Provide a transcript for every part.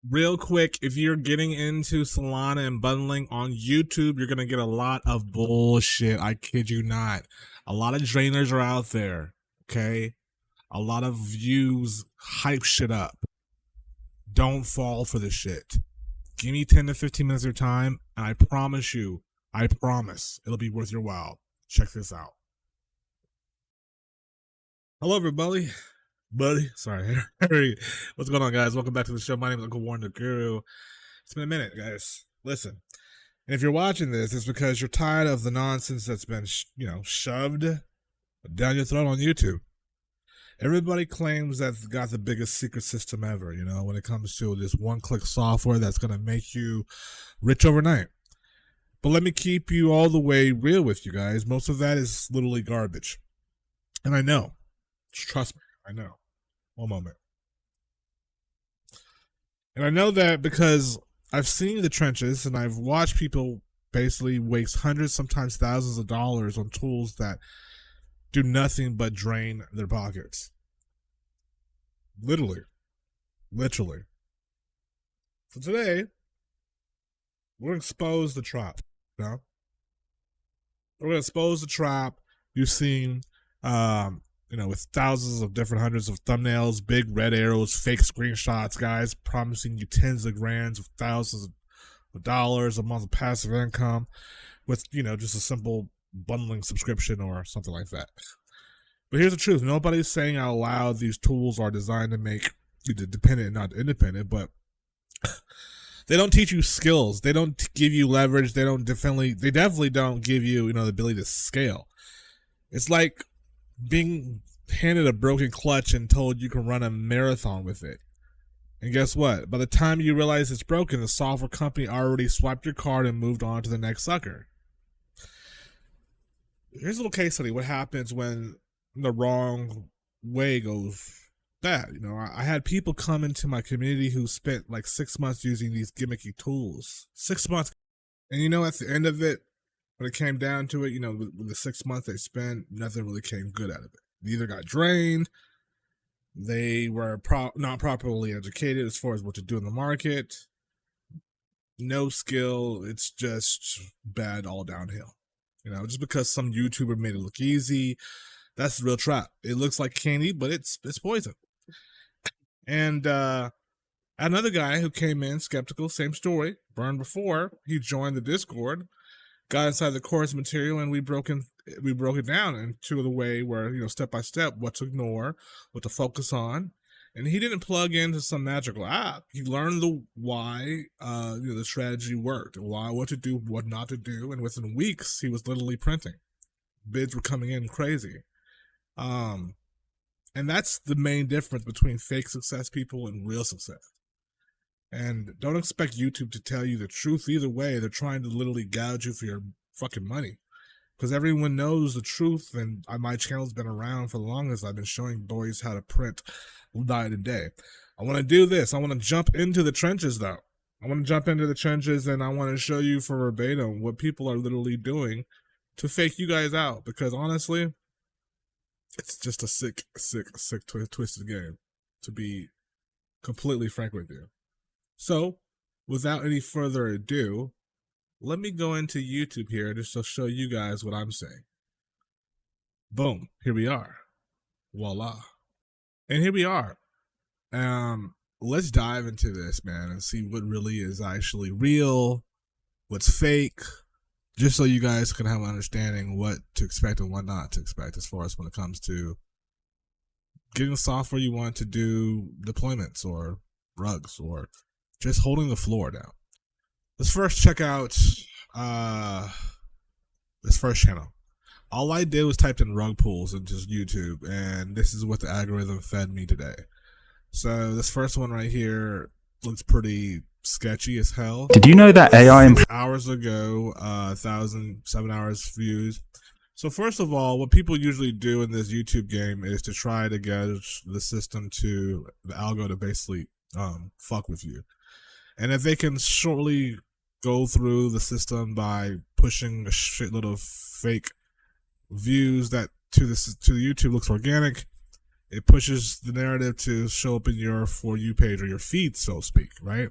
real quick, if you're getting into Solana and bundling on YouTube, you're gonna get a lot of bullshit. I kid you not. A lot of drainers are out there. Okay, a lot of views hype shit up. Don't fall for this shit. Give me 10 to 15 minutes of your time, and I promise you, it'll be worth your while. Check this out. Hello, everybody. Sorry. What's going on, guys? Welcome back to the show. My name is Uncle Warren the Guru. It's been a minute, guys. Listen, and if you're watching this, it's because you're tired of the nonsense that's been, shoved down your throat on YouTube. Everybody claims that they've got the biggest secret system ever, when it comes to this one-click software that's going to make you rich overnight. But let me keep you all the way real with you guys. Most of that is literally garbage. And I know. Trust me, I know. One moment. And I know that because I've seen the trenches and I've watched people basically waste hundreds, sometimes thousands of dollars on tools that do nothing but drain their pockets. Literally. So today, we're going to expose the trap. We're going to expose the trap you've seen, with thousands of different hundreds of thumbnails, big red arrows, fake screenshots, guys promising you tens of grands of thousands of dollars a month of passive income with, just a simple bundling subscription or something like that. But here's the truth. Nobody's saying out loud these tools are designed to make you dependent and not independent, but they don't teach you skills. They don't give you leverage. They definitely don't give you, the ability to scale. It's like being handed a broken clutch and told you can run a marathon with it. And guess what? By the time you realize it's broken, the software company already swiped your card and moved on to the next sucker. Here's a little case study. What happens when the wrong way goes bad? I had people come into my community who spent like 6 months using these gimmicky tools. 6 months. And at the end of it, when it came down to it, with the 6 months they spent, nothing really came good out of it. They either got drained, they were not properly educated as far as what to do in the market, no skill, it's just bad all downhill. Just because some YouTuber made it look easy, that's the real trap. It looks like candy, but it's poison. And another guy who came in skeptical, same story, burned before, he joined the Discord, got inside the course material, and we broke it down into the way where, step by step, what to ignore, what to focus on. And he didn't plug into some magical app. He learned the why, the strategy worked, what to do, what not to do. And within weeks, he was literally printing. Bids were coming in crazy. And that's the main difference between fake success people and real success. And don't expect YouTube to tell you the truth either way. They're trying to literally gouge you for your fucking money. Because everyone knows the truth, and my channel's been around for the longest. I've been showing boys how to print night and day. I want to do this. I want to jump into the trenches, though. I want to jump into the trenches, and I want to show you for verbatim what people are literally doing to fake you guys out. Because honestly, it's just a sick, twisted game, to be completely frank with you. So, without any further ado, let me go into YouTube here just to show you guys what I'm saying. Boom, here we are. Voila. And here we are. Let's dive into this, man, and see what really is actually real, what's fake, just so you guys can have an understanding what to expect and what not to expect as far as when it comes to getting the software you want to do deployments or rugs or just holding the floor down. Let's first check out this first channel. All I did was typed in rug pulls into YouTube, and this is what the algorithm fed me today. So this first one right here looks pretty sketchy as hell. Did you know that AI hours ago, 1,007 hours views. So first of all, what people usually do in this YouTube game is to try to get the system to the algo to basically fuck with you. And if they can shortly go through the system by pushing a shitload of fake views that to the YouTube looks organic, it pushes the narrative to show up in your For You page or your feed, so to speak, right?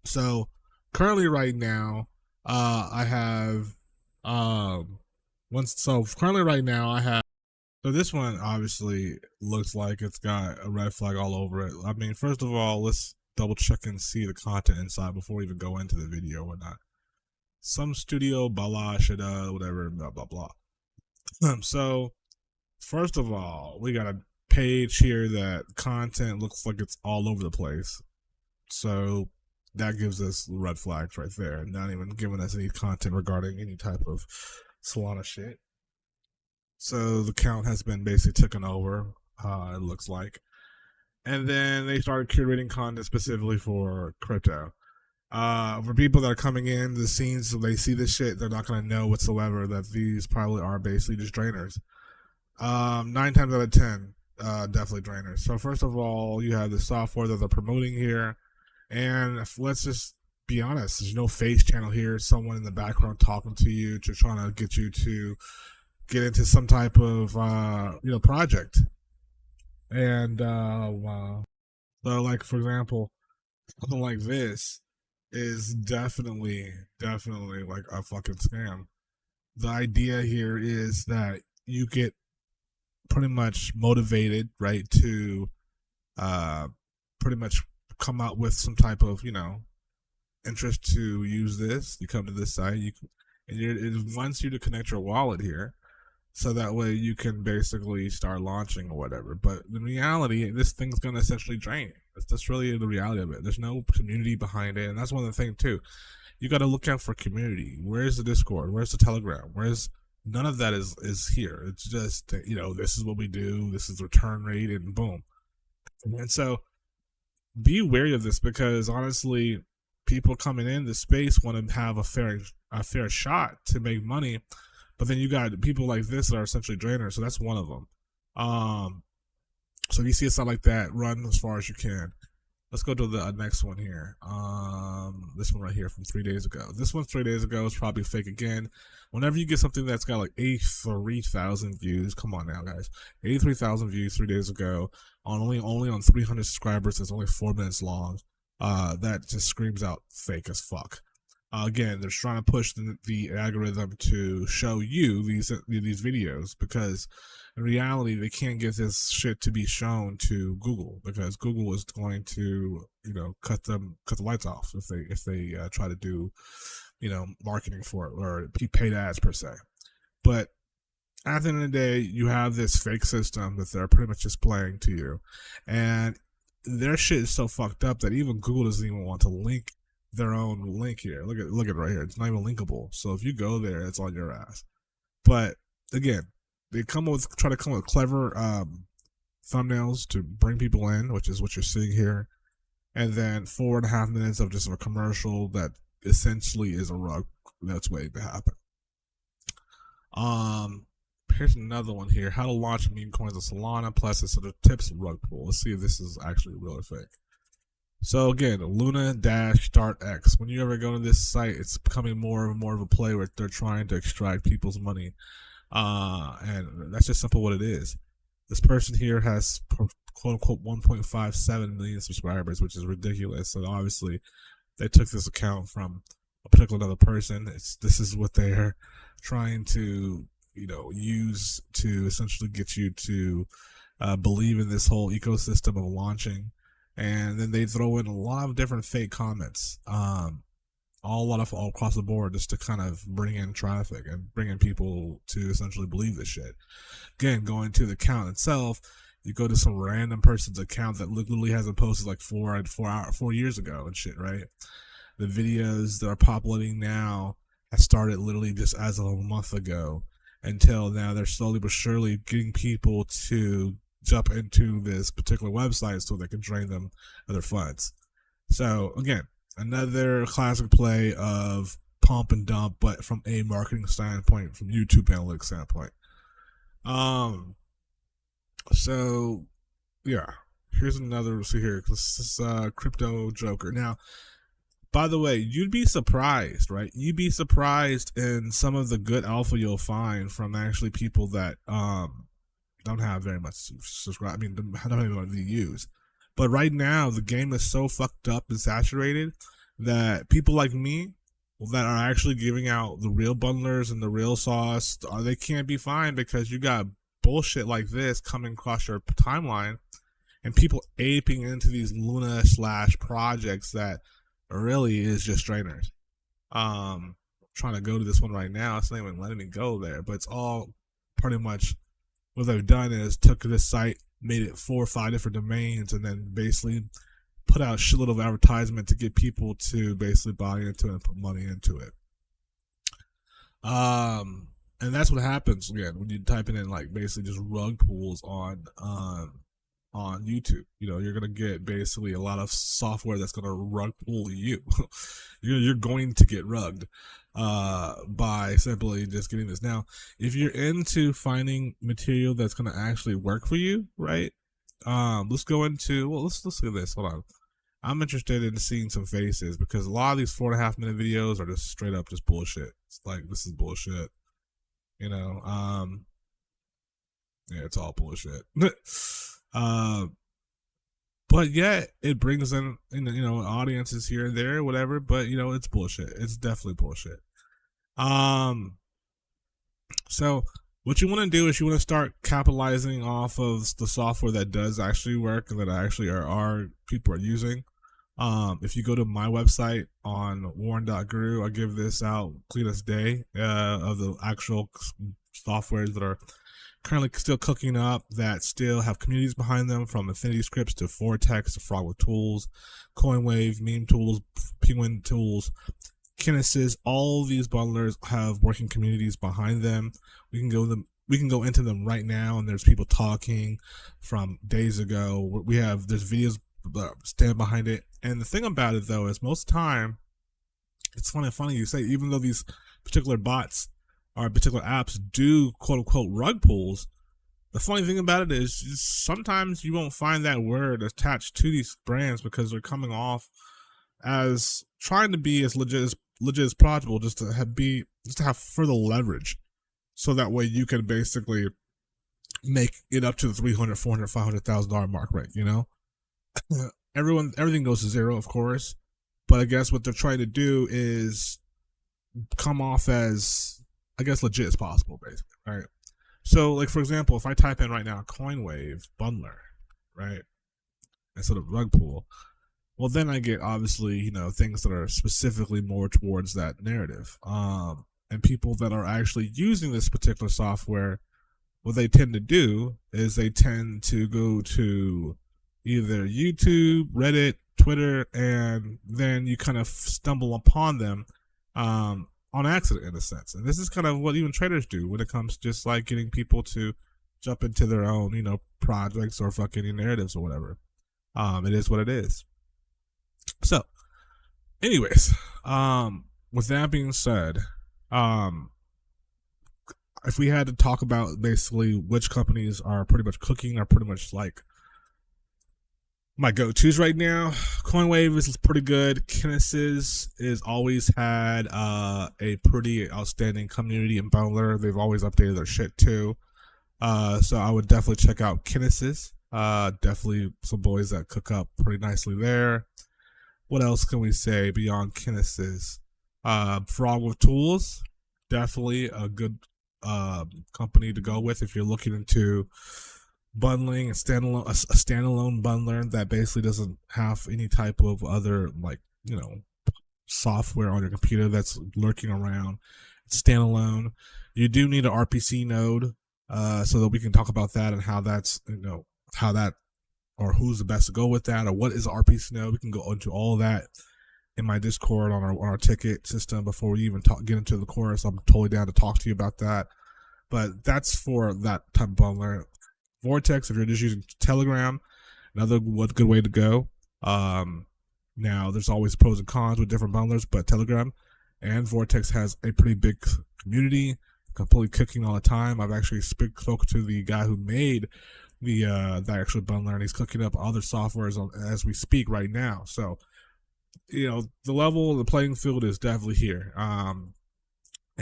So currently, right now, I have currently right now I have. So this one obviously looks like it's got a red flag all over it. I mean, first of all, let's double check and see the content inside before we even go into the video or whatnot. Some studio blah shada whatever blah blah blah. So first of all, we got a page here that content looks like it's all over the place. So that gives us red flags right there, not even giving us any content regarding any type of Solana shit. So the count has been basically taken over, it looks like. And then they started curating content specifically for crypto. For people that are coming in the scenes, so they see this shit, they're not going to know whatsoever that these probably are basically just drainers. 9 times out of 10, definitely drainers. So first of all, you have the software that they're promoting here. And let's just be honest, there's no face channel here. Someone in the background talking to you, to trying to get you to get into some type of project. And so, like, for example, something like this is definitely like a fucking scam. The idea here is that you get pretty much motivated, right, to pretty much come out with some type of interest to use this. You come to this site, it wants you to connect your wallet here, so that way you can basically start launching or whatever. But in reality, this thing's going to essentially drain you. That's really the reality of it. There's no community behind it, and that's one of the things too. You got to look out for community. Where's the Discord? Where's the Telegram? Where's none of that is here. It's just this is what we do. This is the return rate, and boom. And so be wary of this, because honestly, people coming in the space want to have a fair shot to make money. But then you got people like this that are essentially drainers, so that's one of them. So if you see a site like that, run as far as you can. Let's go to the next one here. This one right here from 3 days ago. This one 3 days ago is probably fake again. Whenever you get something that's got like 83,000 views, come on now, guys, 83,000 views 3 days ago on only on 300 subscribers. It's only 4 minutes long. That just screams out fake as fuck. Again, they're trying to push the algorithm to show you these videos, because in reality, they can't get this shit to be shown to Google, because Google is going to cut the lights off if they try to do marketing for it or paid ads per se. But at the end of the day, you have this fake system that they're pretty much just playing to you, and their shit is so fucked up that even Google doesn't even want to link their own link here. Look at it right here. It's not even linkable. So if you go there, it's on your ass. But again, they try to come up with clever thumbnails to bring people in, which is what you're seeing here, and then 4.5 minutes of just a commercial that essentially is a rug that's waiting to happen. Here's another one here: how to launch meme coins on Solana, plus it's a tips rug pull. Let's see if this is actually real or fake. So again, Luna-Start X. When you ever go to this site, it's becoming more and more of a play where they're trying to extract people's money, and that's just simple what it is. This person here has quote unquote 1.57 million subscribers, which is ridiculous. So obviously, they took this account from a particular other person. This is what they're trying to use to essentially get you to believe in this whole ecosystem of launching. And then they throw in a lot of different fake comments, all across the board, just to kind of bring in traffic and bring in people to essentially believe this shit. Again, going to the account itself, you go to some random person's account that literally hasn't posted like 4 years ago and shit, right? The videos that are populating now have started literally just as of a month ago, until now they're slowly but surely getting people to jump into this particular website so they can drain them of their funds. So again, another classic play of pump and dump, but from a marketing standpoint, from YouTube analytics standpoint. So yeah, here's another. See here, this is Crypto Joker. Now, by the way, you'd be surprised, right? You'd be surprised in some of the good alpha you'll find from actually people that don't have very much subscribe. I mean, don't have any views. But right now, the game is so fucked up and saturated that people like me that are actually giving out the real bundlers and the real sauce, they can't be fined because you got bullshit like this coming across your timeline and people aping into these Luna / projects that really is just strainers. Trying to go to this one right now. It's not even letting me go there, but it's all pretty much what they've done is took this site, made it 4 or 5 different domains, and then basically put out a shitload of advertisement to get people to basically buy into it and put money into it. And that's what happens again when you type in like basically just rug pulls on YouTube. You know, you're gonna get basically a lot of software that's gonna rug pull you. You're going to get rugged by simply just getting this. Now, if you're into finding material that's gonna actually work for you, right? Let's go into let's look at this. Hold on. I'm interested in seeing some faces because a lot of these 4.5 minute videos are just straight up just bullshit. It's like, this is bullshit. You know, yeah, it's all bullshit. But yet it brings in, audiences here and there, whatever, but it's bullshit. It's definitely bullshit. So what you want to do is you want to start capitalizing off of the software that does actually work and that actually are people are using. If you go to my website on warren.guru, I give this out clean as day of the actual softwares that are currently still cooking up, that still have communities behind them, from Affinity Scripts to Vortex to Frog with Tools, Coinwave, Meme Tools, Penguin Tools, Kinesis. All these bundlers have working communities behind them. We can go into them right now, and there's people talking from days ago. There's videos stand behind it. And the thing about it though is most of the time, it's funny you say, even though these particular bots or particular apps do quote unquote rug pulls, the funny thing about it is sometimes you won't find that word attached to these brands because they're coming off as trying to be as legit as possible, just to have further leverage, so that way you can basically make it up to the $300,000, $400,000, $500,000 mark, right? Everything goes to zero, of course, but I guess what they're trying to do is come off as, I guess, legit as possible, basically, right? So, like, for example, if I type in right now Coinwave bundler, right, instead of rug pull, well, then I get obviously things that are specifically more towards that narrative, and people that are actually using this particular software, what they tend to do is they tend to go to either YouTube, Reddit, Twitter, and then you kind of stumble upon them on accident, in a sense. And this is kind of what even traders do when it comes to just like getting people to jump into their own, projects or fucking narratives or whatever. It is what it is. So, anyways, with that being said, if we had to talk about basically which companies are pretty much cooking, are pretty much like my go-tos right now, Coinwave is pretty good. Kinesis is always had a pretty outstanding community and bundler. They've always updated their shit too. So I would definitely check out Kinesis. Definitely some boys that cook up pretty nicely there. What else can we say beyond Kinesis? Frog with Tools, definitely a good company to go with if you're looking into bundling a standalone bundler that basically doesn't have any type of other software on your computer that's lurking around. It's standalone. You do need an RPC node, so that we can talk about that and how that's how that, or who's the best to go with that, or what is RPC node. We can go into all of that in my Discord on our ticket system before we even get into the course. I'm totally down to talk to you about that. But that's for that type of bundler. Vortex, if you're just using Telegram, another good way to go. Now, there's always pros and cons with different bundlers, but Telegram and Vortex has a pretty big community, completely cooking all the time. I've actually spoken to the guy who made the actual bundler, and he's cooking up other softwares as we speak right now. So, the level, the playing field is definitely here.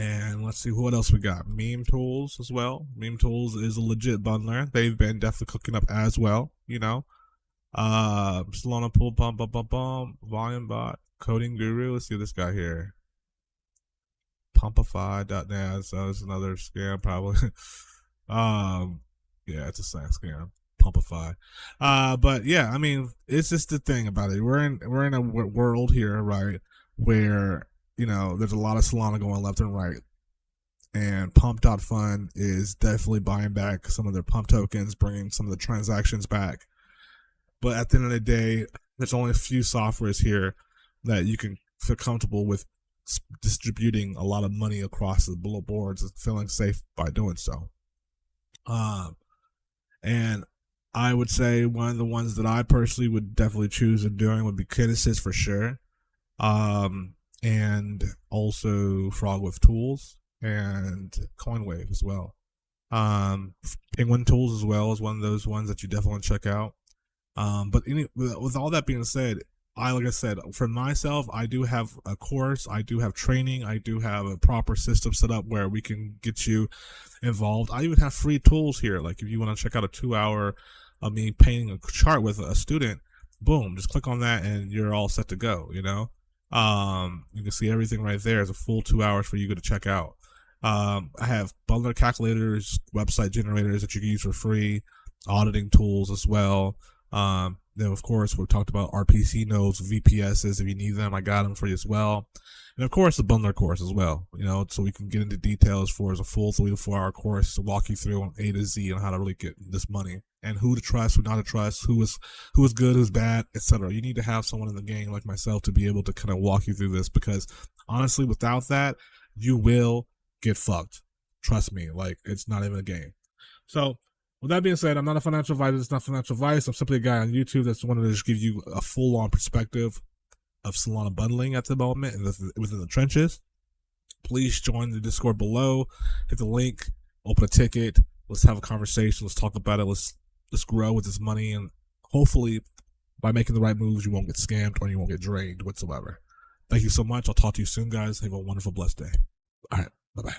And let's see what else we got. Meme Tools as well. Meme Tools is a legit bundler. They've been definitely cooking up as well, you know. Solana Pool Volume Bot, Coding Guru. Let's see this guy here. Pumpify.net. So it's another scam probably. Yeah, it's a scam. Pumpify. But yeah, I mean, it's just the thing about it. We're in a world here, right, where there's a lot of Solana going left and right, and Pump.fund is definitely buying back some of their Pump tokens, bringing some of the transactions back. But at the end of the day, there's only a few softwares here that you can feel comfortable with distributing a lot of money across the boards and feeling safe by doing so. And I would say one of the ones that I personally would definitely choose in doing would be Kinesis for sure. And also Frog with Tools and Coinwave as well. Penguin Tools as well is one of those ones that you definitely want to check out. But with all that being said, like I said, for myself, I do have a course, I do have training, I do have a proper system set up where we can get you involved. I even have free tools here. Like if you want to check out a 2-hour of me painting a chart with a student, boom, just click on that and you're all set to go, you can see everything right there. It's a full 2 hours for you to check out. I have bundler calculators, website generators that you can use for free, auditing tools as well. Then of course we talked about RPC nodes, VPSs. If you need them, I got them for you as well. And of course the bundler course as well, so we can get into details for as a full 3 to 4 hour course to walk you through on A to Z on how to really get this money and who to trust, who not to trust, who is good, who's bad, etc. You need to have someone in the game like myself to be able to kind of walk you through this, because honestly, without that, you will get fucked. Trust me, like it's not even a game. So with that being said, I'm not a financial advisor. It's not financial advice. I'm simply a guy on YouTube that's wanted to just give you a full-on perspective of Solana bundling at the moment and within the trenches. Please join the Discord below. Hit the link. Open a ticket. Let's have a conversation. Let's talk about it. Let's grow with this money, and hopefully, by making the right moves, you won't get scammed or you won't get drained whatsoever. Thank you so much. I'll talk to you soon, guys. Have a wonderful, blessed day. All right. Bye-bye.